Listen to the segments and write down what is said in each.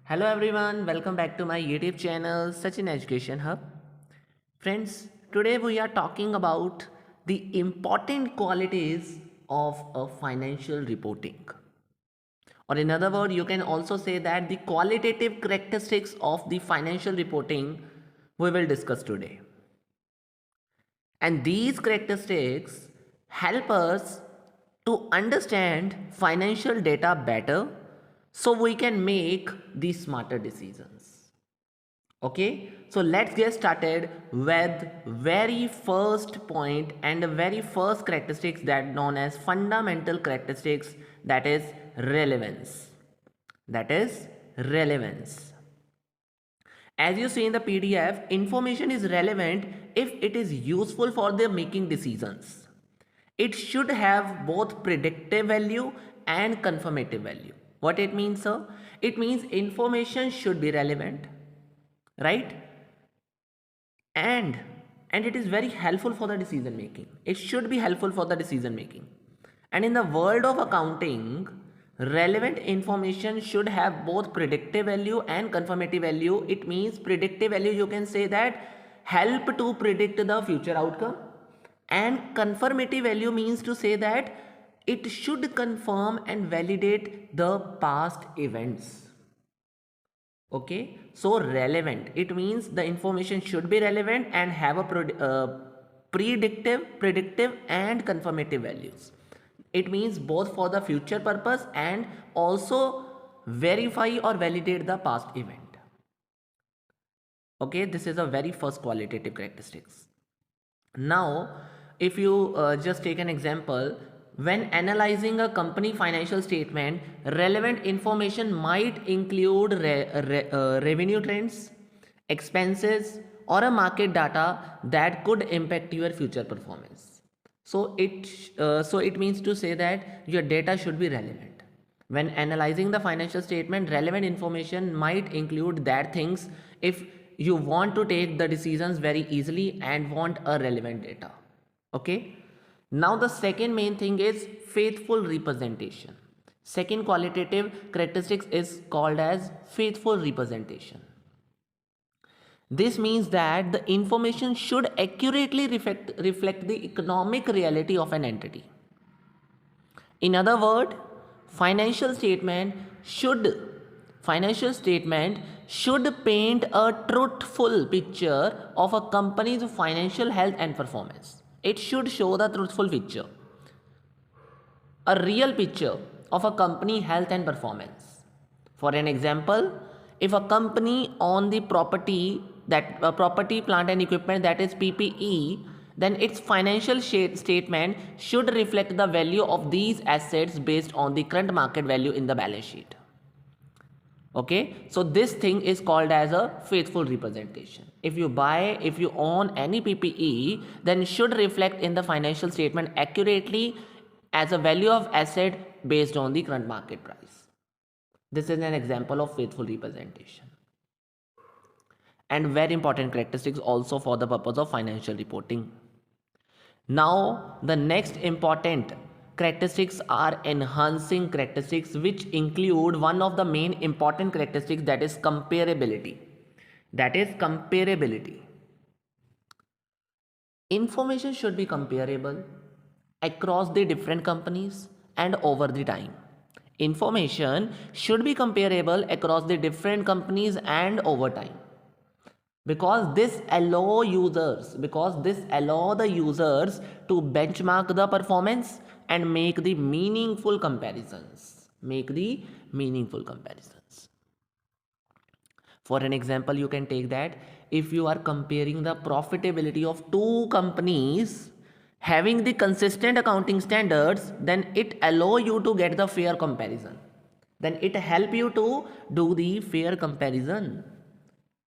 Hello everyone, welcome back to my YouTube channel Sachin Education Hub. Friends, today we are talking about the important qualities of a financial reporting. Or in other words, you can also say that the qualitative characteristics of the financial reporting we will discuss today. And these characteristics help us to understand financial data better so we can make the smarter decisions. Okay, so let's get started with very first point and the very first characteristics that known as fundamental characteristics, that is relevance. That is relevance. As you see in the PDF, information is relevant if it is useful for the making decisions. It should have both predictive value and confirmative value. What it means, sir? It means information should be relevant, right? And it is very helpful for the decision making. It should be helpful for the decision making. And in the world of accounting, relevant information should have both predictive value and confirmative value. It means predictive value, you can say that help to predict the future outcome, and confirmative value means to say that it should confirm and validate the past events. Okay, so relevant, it means the information should be relevant and have a predictive and confirmative values. It means both for the future purpose and also verify or validate the past event. Okay, this is a very first qualitative characteristics. Now if you just take an example, when analyzing a company financial statement, relevant information might include revenue trends, expenses, or a market data that could impact your future performance. So it means to say that your data should be relevant. When analyzing the financial statement, relevant information might include that things if you want to take the decisions very easily and want a relevant data. Okay, now the second main thing is faithful representation. Second qualitative characteristics is called as faithful representation. This means that the information should accurately reflect the economic reality of an entity. In other words, financial statement should financial statement should paint a truthful picture of a company's financial health and performance. It should show the truthful picture, a real picture of a company health and performance. For an example, if a company own the property, that property plant and equipment, that is PPE, then its financial statement should reflect the value of these assets based on the current market value in the balance sheet. Okay, so this thing is called as a faithful representation. If you own any PPE, then should reflect in the financial statement accurately as a value of asset based on the current market price. This is an example of faithful representation, and very important characteristics also for the purpose of financial reporting. Now the next important characteristics are enhancing characteristics, which include one of the main important characteristics, that is comparability. Information should be comparable across the different companies and over the time. Information should be comparable across the different companies and over time, because this allow the users to benchmark the performance and make the meaningful comparisons. For an example, you can take that if you are comparing the profitability of two companies having the consistent accounting standards, then it allow you to get the fair comparison. Then it help you to do the fair comparison.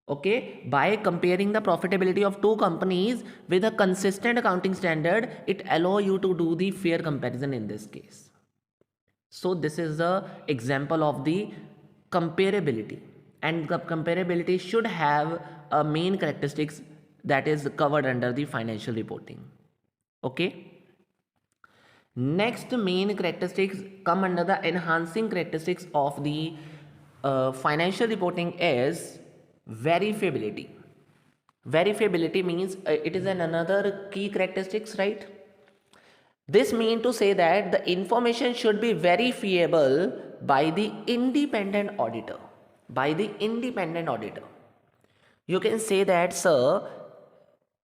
Okay, by comparing the profitability of two companies with a consistent accounting standard, it allow you to do the fair comparison in this case. So this is the example of the comparability, and the comparability should have a main characteristics that is covered under the financial reporting. Okay, next main characteristics come under the enhancing characteristics of the financial reporting is verifiability. Verifiability means it is another key characteristics, right? This means to say that the information should be verifiable by the independent auditor. By the independent auditor. You can say that, sir,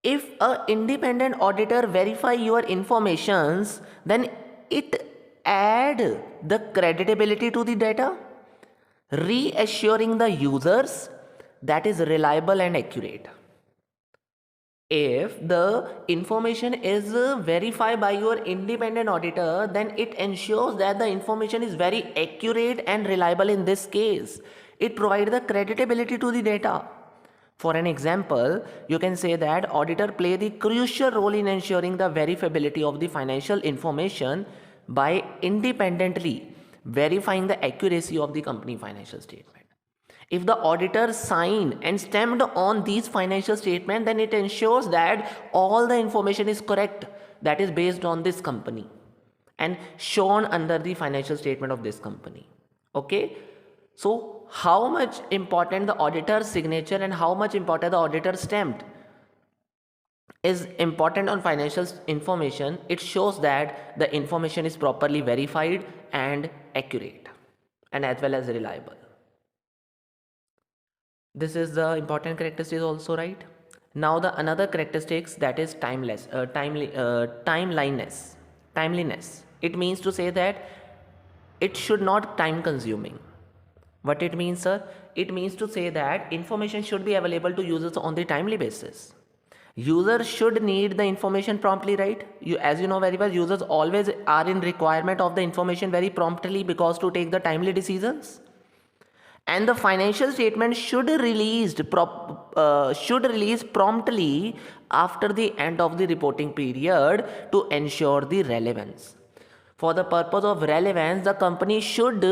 if a independent auditor verify your informations, then it add the credibility to the data, reassuring the users that is reliable and accurate. If the information is verified by your independent auditor, then it ensures that the information is very accurate and reliable. In this case, it provides the creditability to the data. For an example, you can say that auditor play the crucial role in ensuring the verifiability of the financial information by independently verifying the accuracy of the company financial statement. If the auditor signed and stamped on these financial statements, then it ensures that all the information is correct that is based on this company and shown under the financial statement of this company. Okay, so how much important the auditor's signature and how much important the auditor stamped is important on financial information. It shows that the information is properly verified and accurate and as well as reliable. This is the important characteristic also, right? Now the another characteristics, that is timeliness. It means to say that it should not time consuming. What it means, sir? It means to say that information should be available to users on the timely basis. Users should need the information promptly, right? As you know very well, users always are in requirement of the information very promptly because to take the timely decisions. And the financial statement should release promptly after the end of the reporting period to ensure the relevance. For the purpose of relevance, the company should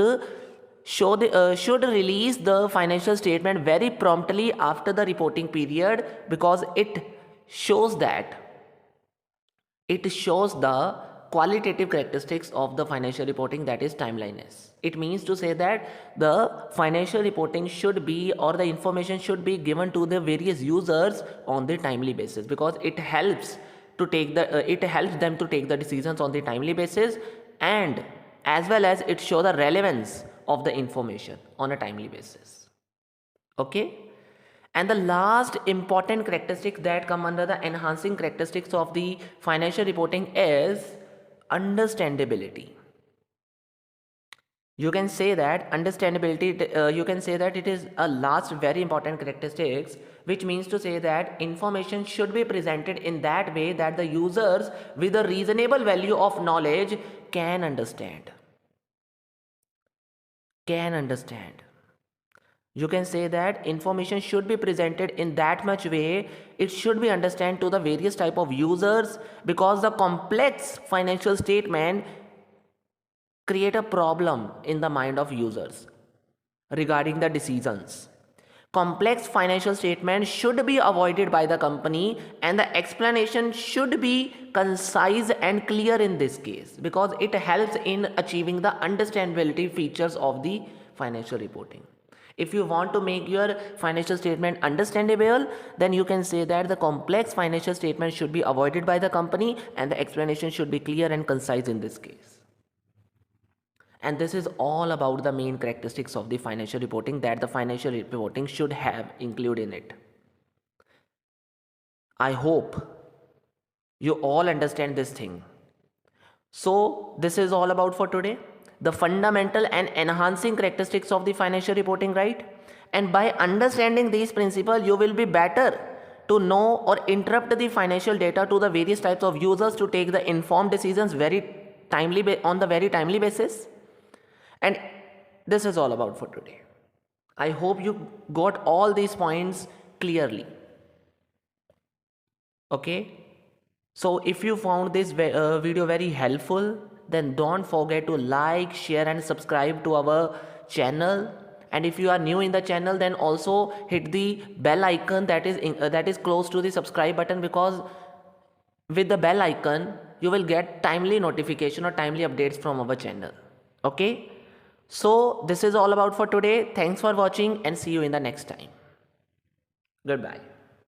release the financial statement very promptly after the reporting period because it shows the qualitative characteristics of the financial reporting, that is timeliness. It means to say that the financial reporting should be, or the information should be given to the various users on the timely basis because it helps them to take the decisions on the timely basis, and as well as it shows the relevance of the information on a timely basis. Okay. And the last important characteristic that come under the enhancing characteristics of the financial reporting is understandability. You can say that understandability, you can say that it is a last very important characteristics, which means to say that information should be presented in that way that the users with a reasonable value of knowledge can understand. You can say that information should be presented in that much way it should be understood to the various type of users, because the complex financial statement create a problem in the mind of users regarding the decisions. Complex financial statements should be avoided by the company, and the explanation should be concise and clear in this case because it helps in achieving the understandability features of the financial reporting. If you want to make your financial statement understandable, then you can say that the complex financial statement should be avoided by the company and the explanation should be clear and concise in this case. And this is all about the main characteristics of the financial reporting that the financial reporting should have included in it. I hope you all understand this thing. So this is all about for today. The fundamental and enhancing characteristics of the financial reporting, right? And by understanding these principles, you will be better to know or interrupt the financial data to the various types of users to take the informed decisions on the very timely basis. And this is all about for today. I hope you got all these points clearly. Okay. So if you found this video very helpful, then don't forget to like, share and subscribe to our channel. And if you are new in the channel, then also hit the bell icon that is close to the subscribe button, because with the bell icon you will get timely notification or timely updates from our channel. Okay. So this is all about for today. Thanks for watching and see you in the next time. Goodbye.